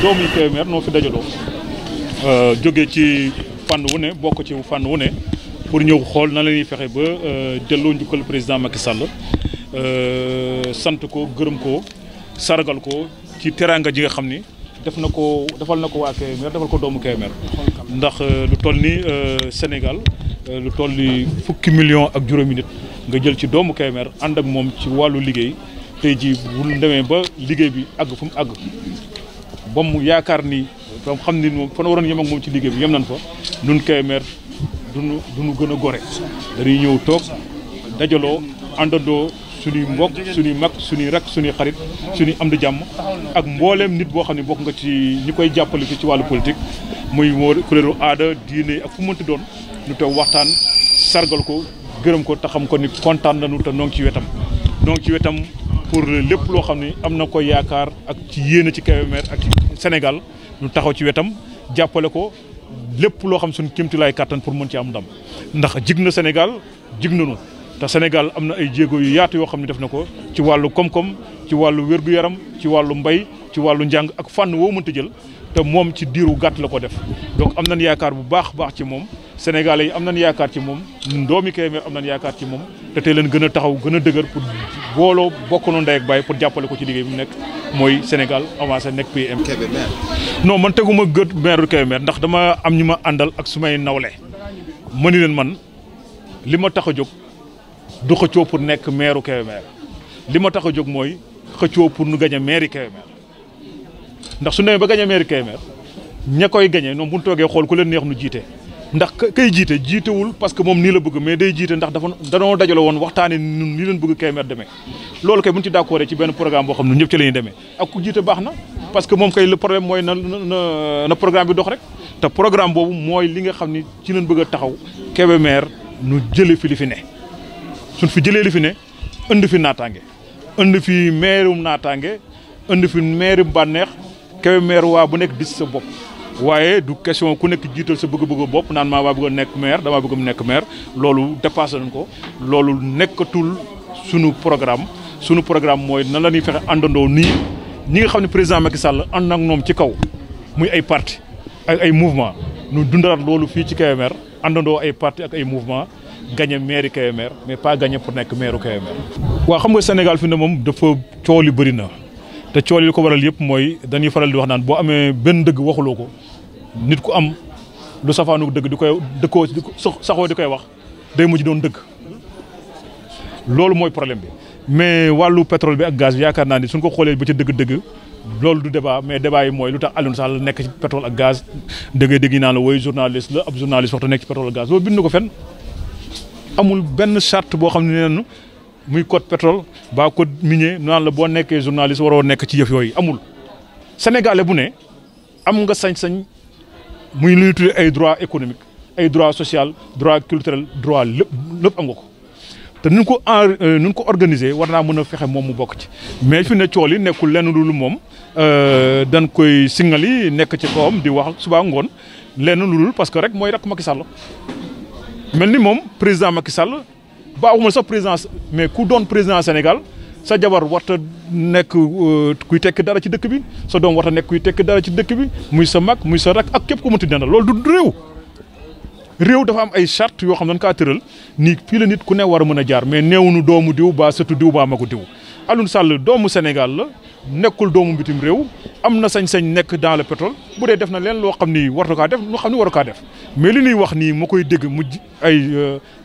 doomu Kébémer noo fi dajaloo jóge ci fànn wu ne bokk ci fànn wu ne pour ñëw xool na la ñuy fexe ba delloo njukkal président Macky Sall sant ko gërëm ko sargal ko ci teraanga ji nga xam ni defal na ko waa Kébémer defal ko doomu Kébémer ndax lu toll ni Sénégal lu toll ni fukki million ak juróomi nit nga jël ci doomu Kébémer ànd ak moom ci wàllu liggéey tey jii bu demee ba liggéey bi àgg fu mu àgg ba mu yaakaar ni comme xam ni moom fa na waroon yem ak moom ci liggéey bi yem nañ fa nun Kébémer duñu gën a gore dañuy ñëw toog dajaloo àndandoo suñuy mbokk suñuy mag suñuy rak suñuy xarit suñuy am di jàmm ak mbooleem nit boo xam ne bokk nga ci ñi koy jàppale ci wàllu politique muy kuréelu aada diine ak fu mënti doon ñu toog waxtaan sargal ko gërëm ko te xam ko ni kontaan nañu te noo ngi ci wetam pour lépp loo xam ne am na ko yaakaar ak ci yéene ci Kébémer ak ci Sénégal ñu taxaw ci wetam jàppale ko lépp loo xam suñu kéemtulaay kàttan pour mën ci am ndam ndax jig na Sénégal jig nañu te Sénégal am na ay jéego yu yaatu yoo xam ne def na ko ci wàllu koom-koom ci wàllu wér-gu-yaram ci wàllu mbay ci wàllu njàng ak fànn woo mënta jël te moom ci diiru gàtt la ko def donc am nañ yaakaar bu baax ci moom Sénégalais yi am nañ yaakaar ci moom ñun doomi Kébémer am nañ yaakaar ci moom te tey leen gën a taxaw gën a dëgër pour booloo bokkoonoo ndey ak baay pour jàppale ko ci liggéey bi mu nekk mooy Sénégal avancé nekk pays Kébémer. non man teguma gët maire Kébémer ndax dama am ñu ma àndal ak su may nawle ma ni leen man li ma tax a jóg du xëccoo pour nekk maire Kébémer li ma tax a jóg mooy xëccoo pour nu gañe maire Kébémer ndax su demee ba gañe maire Kébémer ña koy gañe ñoom bu ñu toogee xool ku leen neex nu jiite ndax kay jiitewul parce que moom nii la bëgg mais day jiite ndax danoo dajale woon waxtaane ñun nii leen bëgg Kébémer demee loolu kay bu ñu ci d'accord ci benn programme boo xam ne ñëpp ci la ñuy demee ak ku jiite baax na parce que moom kay le problème mooy na programme bi dox rek te programme boobu mooy li nga xam ni ci leen bëgg a taxaw Kébémer nu jële fi li fi ne suñ fi jëlee li fi ne indi fi naataange indi fi meerum naataange indi fi meerum bànneex Kébémer waa bu nekk dis sa bopp waaye du question ku nekk jiital sa bëgg-bëgg bopp naan maa bëgg a nekk maire damaa bëgg mu nekk maire loolu dépassé nañ ko loolu nekkatul sunu programme mooy nan la ñuy fexe àndandoo nii ñi nga xam ne président Macky Sall ànd ak ñoom ci kaw muy ay parti ak ay mouvement nu dundalaat loolu fii ci Kébémer àndandoo ay parti ak ay mouvement gagné maire Kébémer mais pas gagné pour nekk maire Kébémer. waaw xam nga Sénégal fi ne moom dafa coow li bëri na te coow li ko waral yëpp mooy dañuy faral di wax naan boo amee benn dëgg waxuloo ko nit ku am lu safaanu dëgg saxoo di koy wax day mujj doon dëgg loolu mooy problème bi mais wàllu pétrole bi ak gaz bi yaakaar naa ni suñ ko xoolee ba ca dëgg-dëgg loolu du débat mais débat yi mooy lu tax Aliou Sall nekk ci pétrole ak gaz dëgg yi naan la woy journaliste la ab journaliste waxtu nekk ci pétrole ak gaz loolu bind ko fenn amul benn charte boo xam ne neen muy code pétrole ba code minier naan la boo nekkee journaliste waroo nekk ci yëf yooyu amul sénégalais bu ne am nga sañ-sañ muy lu ñu tuddee ay droit économique ay droit social droit culturel droit lépp am nga ko te nun ko organiser war naa mën a fexe moom mu bokk ci mais fi ne cool yi nekkul lenn lu moom dañ koy singali nekk ci kawam di wax suba ngoon lenn lu parce que rek mooy rek Macky Sall mel ni moom président Macky Sall baaxuma sax président mais ku doon président Sénégal sa jabar warta nekk kuy tekki dara ci dëkk bi sa doom warta nekk kuy tekki dara ci dëkk bi muy sa mag muy sa rak ak képp ku mënti dendal loolu du réew dafa am ay charte yoo xam ne dañ kaa tëral nii fii la nit ku ne war a mën a jaar mais néewunu doomu diw baa sëtu diw baa magu diw Aliou Sall doomu Sénégal la nekkul doomu bitim réew am na sañ-sañ nekk dans le pétrole bu dee def na leen loo xam ni wartu kaa def loo xam ni waru kaa def mais li ñuy wax nii ma koy dégg mu ay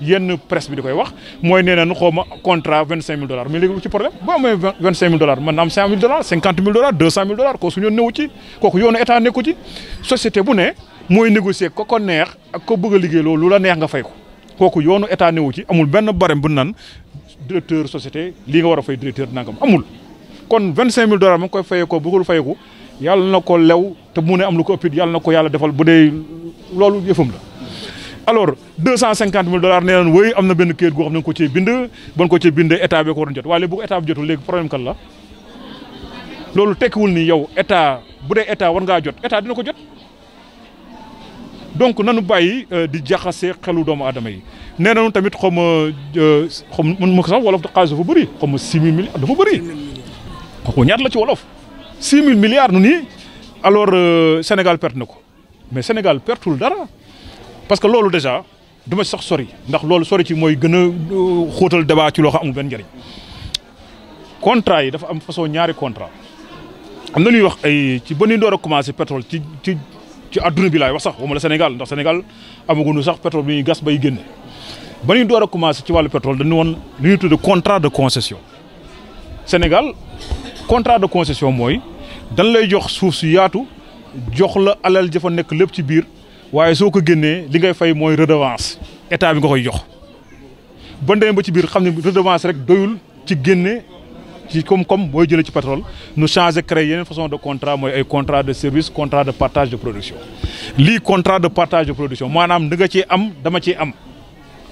yenn presse bi di koy wax mooy nee na nu xaw ma contrat $25,000 mais léegi lu ci problème boo amee $25,000 man na am $100,000 $50,000 $200,000 kooku suñu newu ci kooku yoonu état nekku ci société bu ne mooy négocier ko neex ak ko bëgg a liggéey loolu lu la neex nga fay ko kooku yoonu état newu ci amul benn barème bu nan directeur société lii nga war a fay directeur nangam amul kon $25,000 ma ngi koy fayee ko bëggul fayeku yàlla na ko lew te mu ne am lu ko ëppit yàlla na ko yàlla defal bu dee loolu yëfam la alors $250,000 nee naan wéy am na benn kayit goo xam ne ko cee bind bon ko cee bindee état bi ko waroon jot waaye bu état bi jotul léegi problème kan la loolu tekkiwul ni yow état bu dee état war ngaa jot état dina ko jot donc nanu bàyyi di jaxase xelu doomu aadama yi nee nañu tamit xaw ma ko sax wolof xaalis dafa bëri xaw ma 6 000 milliards dafa bëri kooku ñaata la ci wolof 6 000 milliards nu nii alors Sénégal perte na ko mais Sénégal pertul dara parce que loolu déjà duma sax sori ndax loolu sori ci mooy gën a xóotal débat ci loo xam amul benn njëriñ contrat yi dafa am façon ñaari contrat am na ñuy wax ay ci ba ñuy door a commencé pétrole ci adduna bi laay wax sax waxuma la Sénégal ndax Sénégal amaguñu sax pétrole bi ñuy gas bay génne ba ñuy door a commencé ci wàllu pétrole dañu woon lu ñuy tudd contrat de concession Sénégal contrat de concession mooy dañ lay jox suuf si yaatu jox la alal jafa nekk lépp ci biir waaye soo ko génnee li ngay fay mooy redevance état bi nga koy jox ba ndee ba ci biir xam ne redevance rek doyul ci génne ci comme booy jëlee ci pétrole nu changé créer yeneen façon de contrat mooy ay contrat de service contrat de partage de production lii contrat de partage de production maanaam da nga ciy am dama ciy am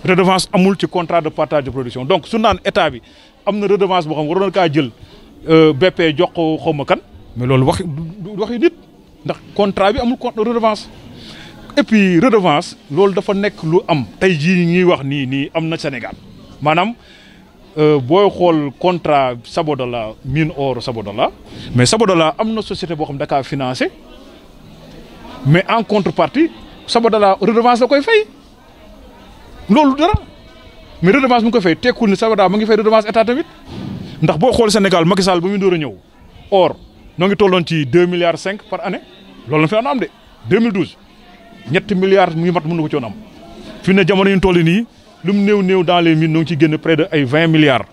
redevance amul ci contrat de partage de production donc su naan état bi am na redevance boo xam waroon na kaa jël BP jox ko xaw ma kan mais loolu waxi nit ndax contrat bi amul redevance et puis redevance loolu dafa nekk lu am tey jii ñuy wax nii am na Sénégal maanaam booy xool contrat Sabodala mine or Sabodala mais Sabodala am na société boo xam da kaa financé mais en contrepartie Sabodala redevance la koy fay loolu dara mais redevance mu ngi koy fay tekkul ni Sabodala mu ngi fay redevance état tamit ndax boo xool Sénégal Macky Sall ba muy door a ñëw or noo ngi tolloon ci 2,5 milliards par année loolu la fi am de 2012 ñetti milliards mu ngi mat mën na ko coon am fi ne jamono yi ñu toll nii lu mu néew dans les mines noo ngi ciy génne près de ay 20 milliards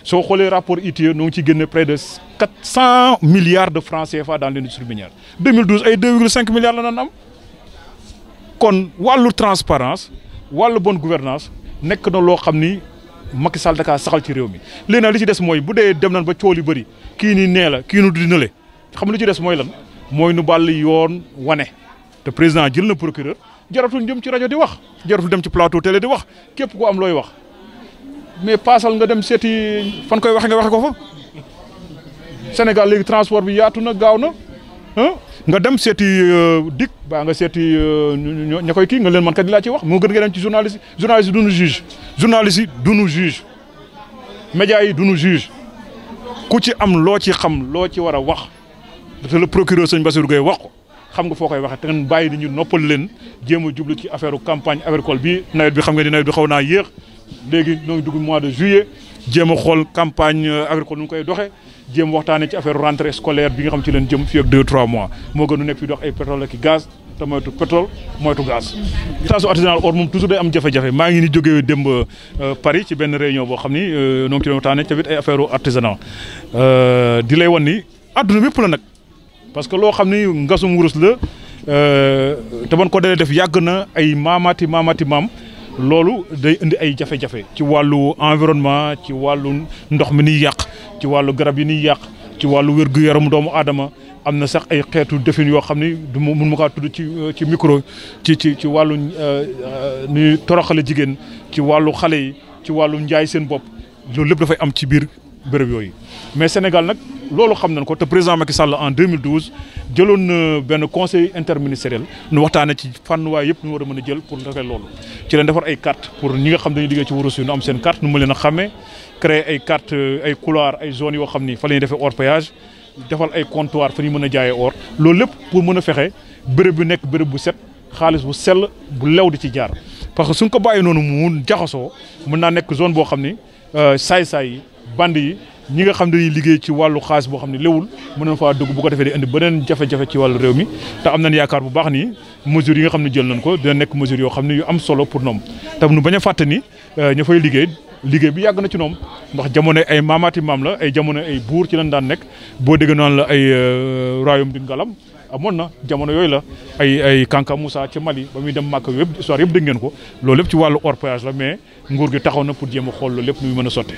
soo xoolee rapport ITIE noo ngi ciy génne près de 400 milliards de francs CFA dans l'industrie minière 2012 ay 2,5 milliards la naan am kon wàllu transparence wàllu bonne gouvernance nekk na loo xam ni Macky Sall da kaa saxal ci réew mi léegi nag li ci des mooy bu dee dem nañ ba cool yu bëri kii nii nee la kii nu di nële xam lu ci des mooy lan mooy nu bàll yoon wane te président jël na procureur jaratul jëm ci rajo di wax jaratul dem ci plateau télé di wax képp ko am looy wax mais paasal nga dem seeti fan koy waxe nga waxe ko fa Sénégal léegi transport bi yaatu na gaaw na nga dem seeti dik baa nga seeti ña koy kii nga leen man kat di laa ci wax moo gën nga dem ci journaliste yi duñu juge journaliste yi duñu juge médias yi duñu juge ku ci am loo ci xam loo ci war a wax te le procureur sëñ Bassirou Gueye wax ko xam nga foo koy waxee te ngeen bàyyi di ñu noppal leen jéem a jublu ci affaire campagne agricole bi nawet bi xam nga ni nawet bi xaw naa yéex léegi ñoo ngi dugg mois de juillet jéem a xool campagne agricole nu koy doxee jéem waxtaanee ci affaire rentrée scolaire bi nga xam ci leen jëm fii ak 2-3 mois moo gën nu nekk fii dox ay pétrole ak gaz te moytu pétrole moytu gaz. station artisanale or moom toujours day am jafe-jafe maa ngi ni jógee démb Paris ci benn réunion boo xam ni noo ngi ci doon waxtaanee tamit ay affaire artisanat di lay wan ni adduna bépp la nag parce que loo xam ni ngasum wurus la te man ko dalee def yàgg na ay maamaati maam loolu day indi ay jafe-jafe ci wàllu environnement ci wàllu ndox mi niy yàq ci wàllu garab yi niy yàq ci wàllu wér-gu-yaramu doomu aadama am na sax ay xeetu defin yoo xam ni du mun ma kaa tudd ci micro ci wàllu ni toroxale jigéen ci wàllu xale yi ci wàllu njaay seen bopp loolu lépp dafay am ci biir béréb yooyu mais Sénégal nag loolu xam nañ ko te président Macky Sall en 2012 jëloon na benn conseil interministériel nu waxtaanee ci fànnuwaay yëpp nu war a mën a jël pour defee loolu ci leen defar ay carte pour ñi nga xam dañuy liggéey ci wurus yi nu am seen carte nu mu leen a xàmmee créer ay carte ay couloir ay zones yoo xam ni fa la ñuy defee orpaillage defal ay comptoir fa ñu mën a jaayee or loolu lépp pour mën a fexe béréb bi nekk béréb bu set xaalis bu sell bu lew di ci jaar parce que suñ ko bàyyi noonu mu jaxasoo mën naa nekk zone boo xam ni saay-saay yi band yi ñi nga xam ne dañuy liggéey ci wàllu xaalis boo xam ne léwul mën na faa dugg bu ko defee di indi beneen jafe-jafe ci wàllu réew mi te am nañ yaakaar bu baax ni mesures yi nga xam ne jël nañ ko dina nekk mesures yoo xam ne yu am solo pour ñoom tam nu bañ a fàtte ni ña fay liggéey bi yàgg na ci ñoom ndax jamono ay maamaati maam la ay jamono ay buur ci lañ daan nekk boo dégg noonu la ay royaume di ngalam amoon na jamono yooyu la ay Kanka Moussa ci Mali ba muy dem Màkka yëpp histoire yëpp dégg ngeen ko loolu lépp ci wàllu orpaillage la mais nguur gi taxaw na pour jéem a xool loolu lépp nu muy mën a sottee.